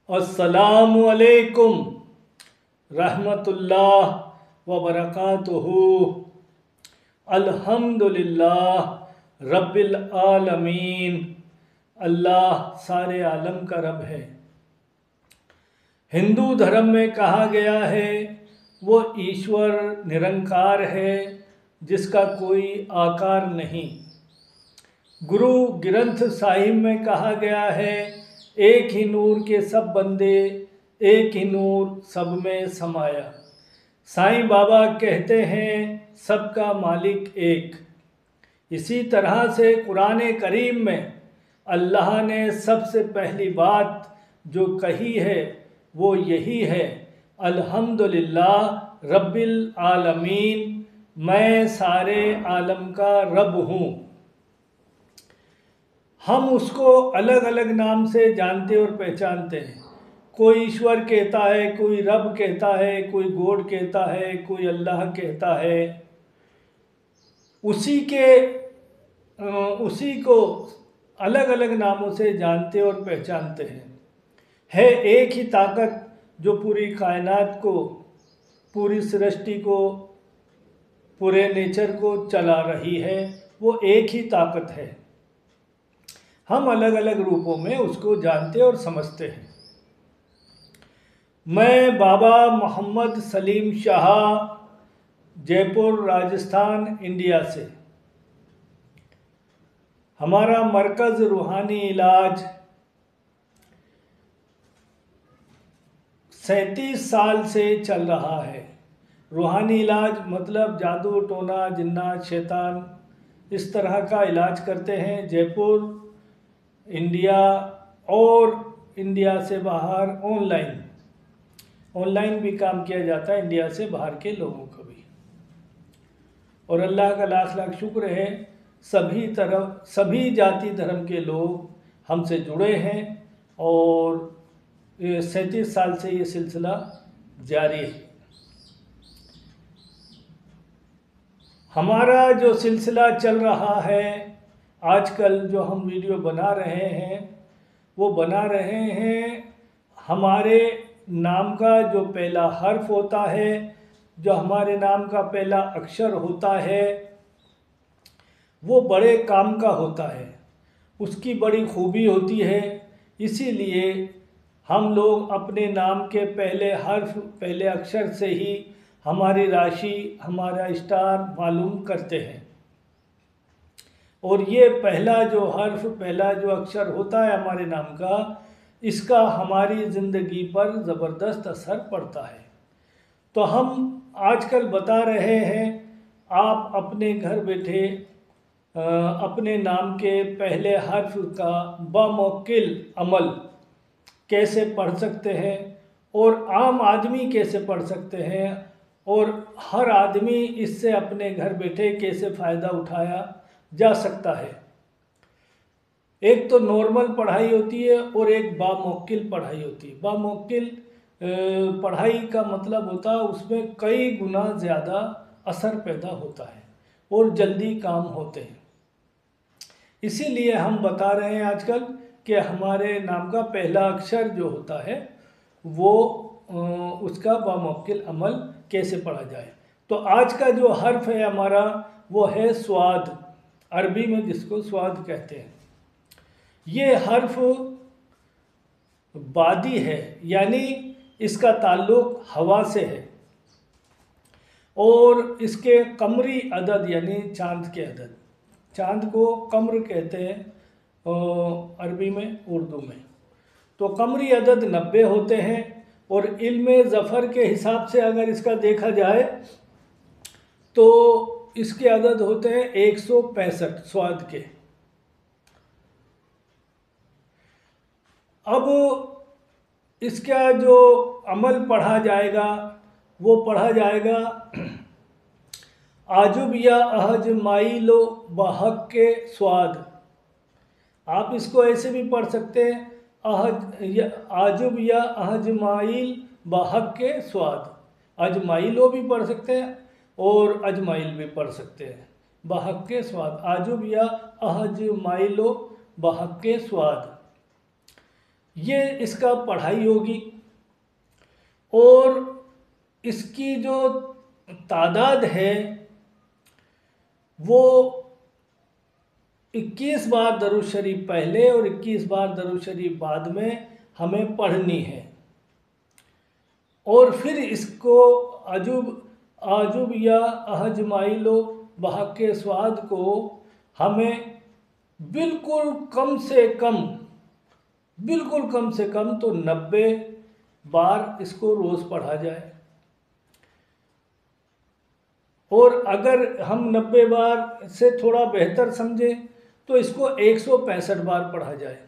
अस्सलामु अलैकुम रहमतुल्लाह व बरकातुहू। अल्हम्दुलिल्लाह रब्बिल आलमीन। अल्लाह सारे आलम का रब है। हिंदू धर्म में कहा गया है वो ईश्वर निरंकार है जिसका कोई आकार नहीं। गुरु ग्रंथ साहिब में कहा गया है एक ही नूर के सब बंदे, एक ही नूर सब में समाया। साईं बाबा कहते हैं सबका मालिक एक। इसी तरह से कुरान करीम में अल्लाह ने सबसे पहली बात जो कही है वो यही है, अल्हम्दुलिल्लाह रब्बिल आलमीन, मैं सारे आलम का रब हूँ। हम उसको अलग अलग नाम से जानते और पहचानते हैं। कोई ईश्वर कहता है, कोई रब कहता है, कोई गॉड कहता है, कोई अल्लाह कहता है। उसी को अलग अलग नामों से जानते और पहचानते हैं। है एक ही ताकत जो पूरी कायनात को, पूरी सृष्टि को, पूरे नेचर को चला रही है। वो एक ही ताकत है। हम अलग अलग रूपों में उसको जानते और समझते हैं। मैं बाबा मोहम्मद सलीम शाह, जयपुर राजस्थान इंडिया से। हमारा मरकज़ रूहानी इलाज 37 साल से चल रहा है। रूहानी इलाज मतलब जादू टोना जिन्नात शैतान इस तरह का इलाज करते हैं। जयपुर, इंडिया और इंडिया से बाहर ऑनलाइन भी काम किया जाता है, इंडिया से बाहर के लोगों का भी। और अल्लाह का लाख लाख शुक्र है, सभी जाति धर्म के लोग हमसे जुड़े हैं और 37 साल से ये सिलसिला जारी है। हमारा जो सिलसिला चल रहा है आजकल, जो हम वीडियो बना रहे हैं वो बना रहे हैं हमारे नाम का जो पहला हर्फ होता है, जो हमारे नाम का पहला अक्षर होता है, वो बड़े काम का होता है। उसकी बड़ी खूबी होती है। इसीलिए हम लोग अपने नाम के पहले हर्फ, पहले अक्षर से ही हमारी राशि, हमारा स्टार मालूम करते हैं। और ये पहला जो हर्फ, पहला जो अक्षर होता है हमारे नाम का, इसका हमारी ज़िंदगी पर ज़बरदस्त असर पड़ता है। तो हम आजकल बता रहे हैं आप अपने घर बैठे अपने नाम के पहले हर्फ का बामुश्किल अमल कैसे पढ़ सकते हैं और आम आदमी कैसे पढ़ सकते हैं और हर आदमी इससे अपने घर बैठे कैसे फ़ायदा उठाया जा सकता है। एक तो नॉर्मल पढ़ाई होती है और एक बामुश्किल पढ़ाई होती है। बामुश्किल पढ़ाई का मतलब होता है उसमें कई गुना ज़्यादा असर पैदा होता है और जल्दी काम होते हैं। इसीलिए हम बता रहे हैं आजकल कि हमारे नाम का पहला अक्षर जो होता है वो उसका बामुश्किल अमल कैसे पढ़ा जाए। तो आज का जो हर्फ है हमारा वो है स्वाद, अरबी में जिसको स्वाद कहते हैं। ये हर्फ बादी है, यानी इसका ताल्लुक हवा से है और इसके कमरी अदद यानी चांद के अदद, चांद को कमर कहते हैं अरबी में, उर्दू में। तो कमरी अदद 90 होते हैं और इल्म ज़फ़र के हिसाब से अगर इसका देखा जाए तो इसके अदद होते हैं 165 स्वाद के। अब इसका जो अमल पढ़ा जाएगा वो पढ़ा जाएगा आजुब या अहज माइलो बहक के स्वाद। आप इसको ऐसे भी पढ़ सकते हैं, आजुब या अहज माइल बहक के स्वाद। अजमाइलो भी पढ़ सकते हैं और अजमाइल भी पढ़ सकते हैं। बहक के स्वाद, आजुब या अहज माइलो बहक के स्वाद। ये इसका पढ़ाई होगी और इसकी जो तादाद है वो 21 बार दरूद शरीफ पहले और 21 बार दरूद शरीफ बाद में हमें पढ़नी है। और फिर इसको आजुब या अहजमाइलो बहके स्वाद को हमें बिल्कुल कम से कम तो 90 बार इसको रोज़ पढ़ा जाए। और अगर हम 90 बार से थोड़ा बेहतर समझें तो इसको 165 बार पढ़ा जाए।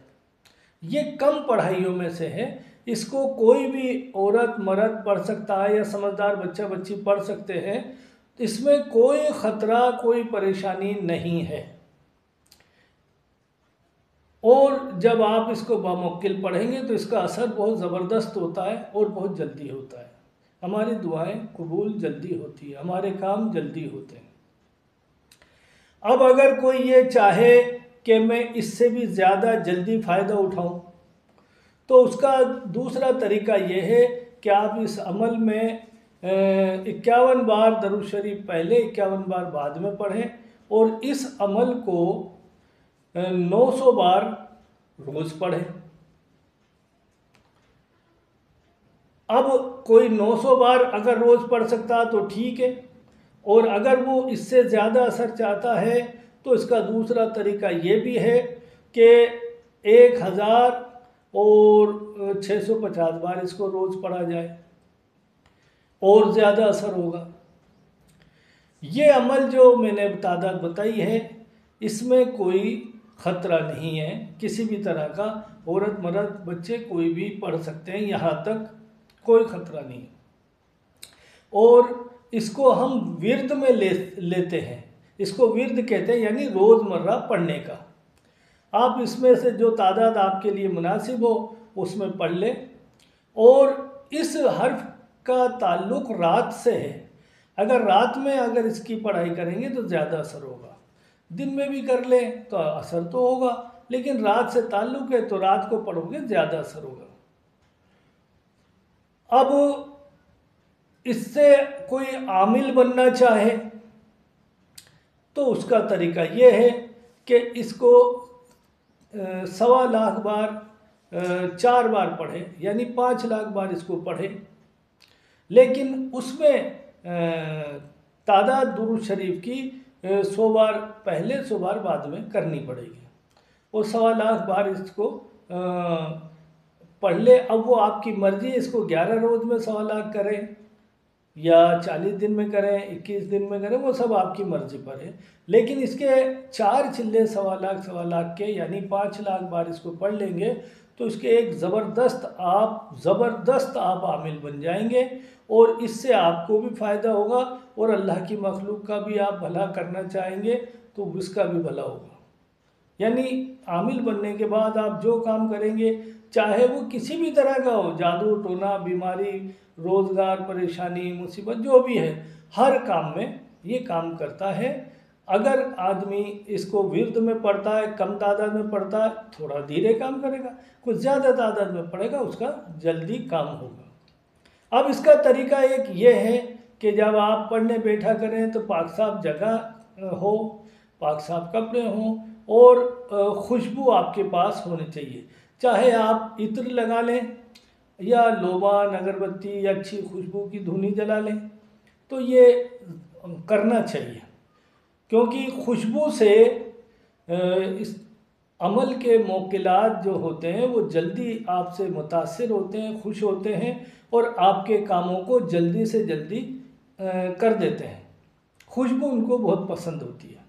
ये कम पढ़ाइयों में से है। इसको कोई भी औरत मर्द पढ़ सकता है या समझदार बच्चा बच्ची पढ़ सकते हैं। इसमें कोई ख़तरा कोई परेशानी नहीं है। और जब आप इसको बामुक्किल पढ़ेंगे तो इसका असर बहुत ज़बरदस्त होता है और बहुत जल्दी होता है। हमारी दुआएं कबूल जल्दी होती है, हमारे काम जल्दी होते हैं। अब अगर कोई ये चाहे कि मैं इससे भी ज़्यादा जल्दी फ़ायदा उठाऊं, तो उसका दूसरा तरीका ये है कि आप इस अमल में 51 बार दरूद शरीफ पहले 51 बार बाद में पढ़ें और इस अमल को 900 बार रोज़ पढ़ें। अब कोई 900 बार अगर रोज़ पढ़ सकता तो ठीक है, और अगर वो इससे ज़्यादा असर चाहता है तो इसका दूसरा तरीका ये भी है कि 1650 बार इसको रोज़ पढ़ा जाए और ज़्यादा असर होगा। ये अमल जो मैंने तादाद बताई है इसमें कोई ख़तरा नहीं है किसी भी तरह का। औरत मर्द बच्चे कोई भी पढ़ सकते हैं, यहाँ तक कोई ख़तरा नहीं। और इसको हम विर्द में लेते हैं। इसको विर्द कहते हैं, यानी रोज़मर्रा पढ़ने का। आप इसमें से जो तादाद आपके लिए मुनासिब हो उसमें पढ़ लें। और इस हर्फ का ताल्लुक़ रात से है। अगर रात में अगर इसकी पढ़ाई करेंगे तो ज़्यादा असर होगा। दिन में भी कर लें तो असर तो होगा, लेकिन रात से ताल्लुक़ है तो रात को पढ़ोगे ज़्यादा असर होगा। अब इससे कोई आमिल बनना चाहे तो उसका तरीका ये है कि इसको 1.25 लाख बार 4 बार पढ़े, यानी 5 लाख बार इसको पढ़े। लेकिन उसमें तादाद दुरूद शरीफ की 100 बार पहले 100 बार बाद में करनी पड़ेगी और 1.25 लाख बार इसको पढ़ ले। अब वो आपकी मर्ज़ी, इसको 11 रोज़ में 1.25 लाख करें या 40 दिन में करें, 21 दिन में करें, वो सब आपकी मर्ज़ी पर है। लेकिन इसके 4 चिल्ले 1.25 लाख के, यानी 5 लाख बार इसको पढ़ लेंगे तो इसके एक ज़बरदस्त आप आमिल बन जाएंगे और इससे आपको भी फ़ायदा होगा और अल्लाह की मखलूक का भी आप भला करना चाहेंगे तो उसका भी भला होगा। यानी आमिल बनने के बाद आप जो काम करेंगे, चाहे वो किसी भी तरह का हो, जादू टोना, बीमारी, रोज़गार, परेशानी, मुसीबत, जो भी है, हर काम में ये काम करता है। अगर आदमी इसको विर्द में पढ़ता है, कम तादाद में पढ़ता है, थोड़ा धीरे काम करेगा, कुछ ज़्यादा तादाद में पढ़ेगा, उसका जल्दी काम होगा। अब इसका तरीका एक ये है कि जब आप पढ़ने बैठा करें तो पाक साफ जगह हो, पाक साफ कपड़े हों और खुशबू आपके पास होनी चाहिए। चाहे आप इत्र लगा लें या लोबान, अगरबत्ती या अच्छी खुशबू की धुनी जला लें, तो ये करना चाहिए, क्योंकि खुशबू से इस अमल के मौकिलात जो होते हैं वो जल्दी आपसे मुतासिर होते हैं, खुश होते हैं और आपके कामों को जल्दी से जल्दी कर देते हैं। खुशबू उनको बहुत पसंद होती है।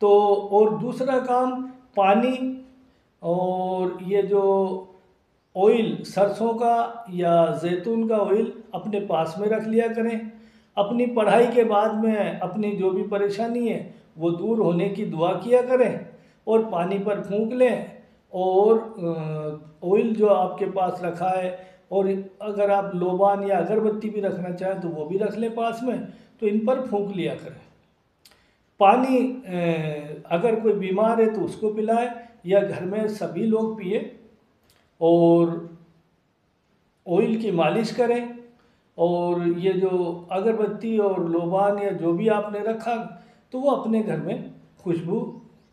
तो और दूसरा काम, पानी और ये जो ऑयल सरसों का या जैतून का ऑयल अपने पास में रख लिया करें। अपनी पढ़ाई के बाद में अपनी जो भी परेशानी है वो दूर होने की दुआ किया करें और पानी पर फूंक लें। और ऑयल जो आपके पास रखा है, और अगर आप लोबान या अगरबत्ती भी रखना चाहें तो वो भी रख लें पास में, तो इन पर फूंक लिया करें। पानी अगर कोई बीमार है तो उसको पिलाएं या घर में सभी लोग पिए। और ऑयल की मालिश करें। और ये जो अगरबत्ती और लोबान या जो भी आपने रखा तो वो अपने घर में खुशबू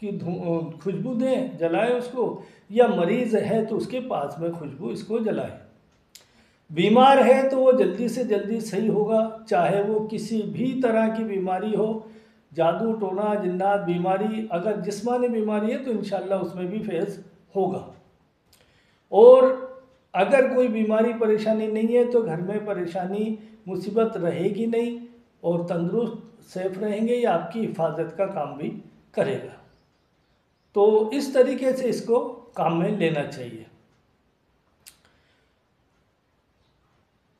खुशबू दें, जलाएं उसको, या मरीज़ है तो उसके पास में खुशबू इसको जलाएं। बीमार है तो वो जल्दी से जल्दी सही होगा, चाहे वो किसी भी तरह की बीमारी हो, जादू टोना जिन्नात बीमारी, अगर जिस्मानी बीमारी है तो इंशाल्लाह उसमें भी फैज़ होगा। और अगर कोई बीमारी परेशानी नहीं है तो घर में परेशानी मुसीबत रहेगी नहीं और तंदुरुस्त सेफ रहेंगे, या आपकी हिफाजत का काम भी करेगा। तो इस तरीके से इसको काम में लेना चाहिए।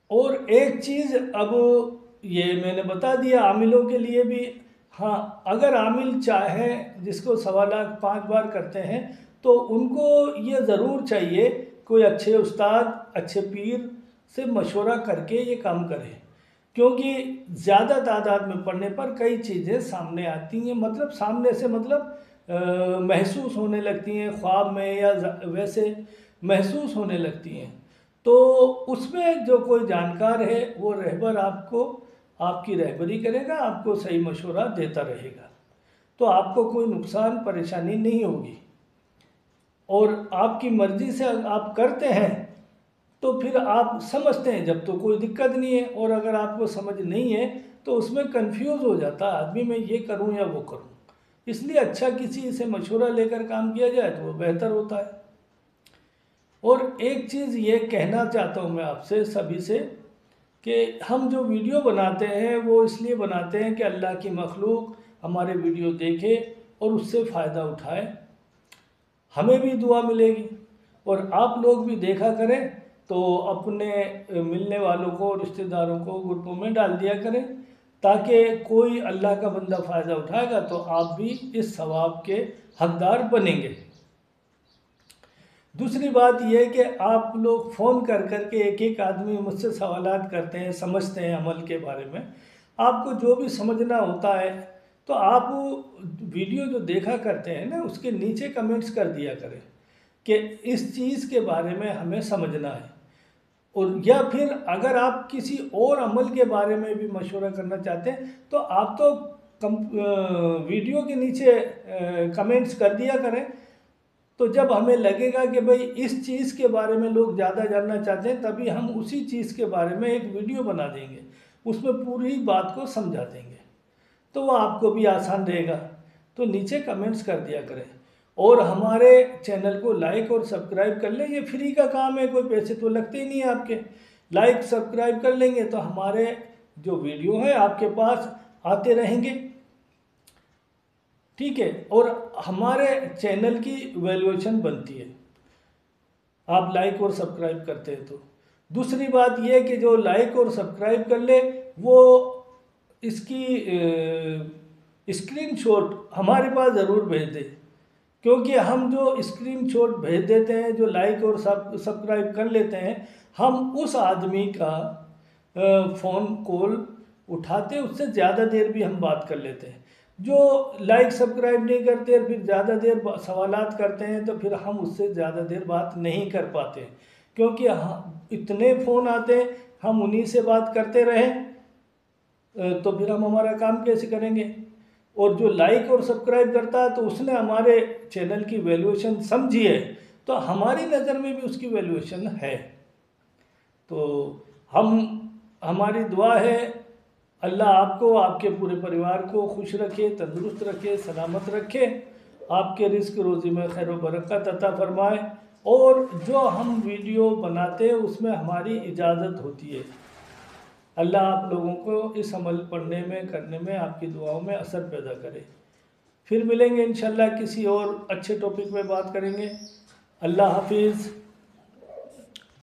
और एक चीज़ अब ये मैंने बता दिया आमिलों के लिए भी। हाँ, अगर आमिल चाहे जिसको 1.25 लाख 5 बार करते हैं तो उनको ये ज़रूर चाहिए कोई अच्छे उस्ताद, अच्छे पीर से मशवरा करके ये काम करें, क्योंकि ज़्यादा तादाद में पढ़ने पर कई चीज़ें सामने आती हैं, मतलब सामने से मतलब महसूस होने लगती हैं, ख्वाब में या वैसे महसूस होने लगती हैं। तो उसमें जो कोई जानकार है वो रहबर आपको आपकी रहबरी करेगा, आपको सही मशवरा देता रहेगा, तो आपको कोई नुकसान परेशानी नहीं होगी। और आपकी मर्ज़ी से आप करते हैं तो फिर आप समझते हैं, जब तो कोई दिक्कत नहीं है। और अगर आपको समझ नहीं है तो उसमें कंफ्यूज हो जाता है आदमी, मैं ये करूं या वो करूं। इसलिए अच्छा किसी से मशवरा लेकर काम किया जाए तो वो बेहतर होता है। और एक चीज़ ये कहना चाहता हूं मैं आपसे सभी से कि हम जो वीडियो बनाते हैं वो इसलिए बनाते हैं कि अल्लाह की मखलूक हमारे वीडियो देखे और उससे फ़ायदा उठाए, हमें भी दुआ मिलेगी। और आप लोग भी देखा करें तो अपने मिलने वालों को, रिश्तेदारों को ग्रुपों में डाल दिया करें, ताकि कोई अल्लाह का बंदा फ़ायदा उठाएगा तो आप भी इस सवाब के हकदार बनेंगे। दूसरी बात यह कि आप लोग फ़ोन कर कर के एक एक आदमी मुझसे सवालात करते हैं, समझते हैं अमल के बारे में। आपको जो भी समझना होता है तो आप वीडियो जो देखा करते हैं ना उसके नीचे कमेंट्स कर दिया करें कि इस चीज़ के बारे में हमें समझना है। और या फिर अगर आप किसी और अमल के बारे में भी मशवरा करना चाहते हैं तो आप तो वीडियो के नीचे कमेंट्स कर दिया करें। तो जब हमें लगेगा कि भाई इस चीज़ के बारे में लोग ज़्यादा जानना चाहते हैं, तभी हम उसी चीज़ के बारे में एक वीडियो बना देंगे, उसमें पूरी बात को समझा देंगे, तो वो आपको भी आसान रहेगा। तो नीचे कमेंट्स कर दिया करें और हमारे चैनल को लाइक और सब्सक्राइब कर लें। ये फ्री का काम है, कोई पैसे तो लगते ही नहीं है आपके। लाइक सब्सक्राइब कर लेंगे तो हमारे जो वीडियो है आपके पास आते रहेंगे, ठीक है। और हमारे चैनल की वैल्यूएशन बनती है, आप लाइक और सब्सक्राइब करते हैं तो। दूसरी बात यह है कि जो लाइक और सब्सक्राइब कर ले वो इसकी स्क्रीनशॉट हमारे पास ज़रूर भेज दे, क्योंकि हम जो स्क्रीनशॉट भेज देते हैं, जो लाइक और सब्सक्राइब कर लेते हैं, हम उस आदमी का फ़ोन कॉल उठाते, उससे ज़्यादा देर भी हम बात कर लेते हैं। जो लाइक सब्सक्राइब नहीं करते फिर ज़्यादा देर सवालात करते हैं तो फिर हम उससे ज़्यादा देर बात नहीं कर पाते, क्योंकि इतने फ़ोन आते हैं, हम उन्हीं से बात करते रहें तो फिर हम हमारा काम कैसे करेंगे। और जो लाइक और सब्सक्राइब करता है तो उसने हमारे चैनल की वैल्यूएशन समझी है, तो हमारी नज़र में भी उसकी वैल्यूएशन है। तो हमारी दुआ है अल्लाह आपको, आपके पूरे परिवार को खुश रखे, तंदुरुस्त रखे, सलामत रखे, आपके रिस्क रोज़ी में खैर व बरकत अता फरमाए। और जो हम वीडियो बनाते हैं उसमें हमारी इजाज़त होती है। अल्लाह आप लोगों को इस अमल पढ़ने में, करने में, आपकी दुआओं में असर पैदा करे। फिर मिलेंगे इंशाल्लाह, किसी और अच्छे टॉपिक पे बात करेंगे। अल्लाह हाफिज़।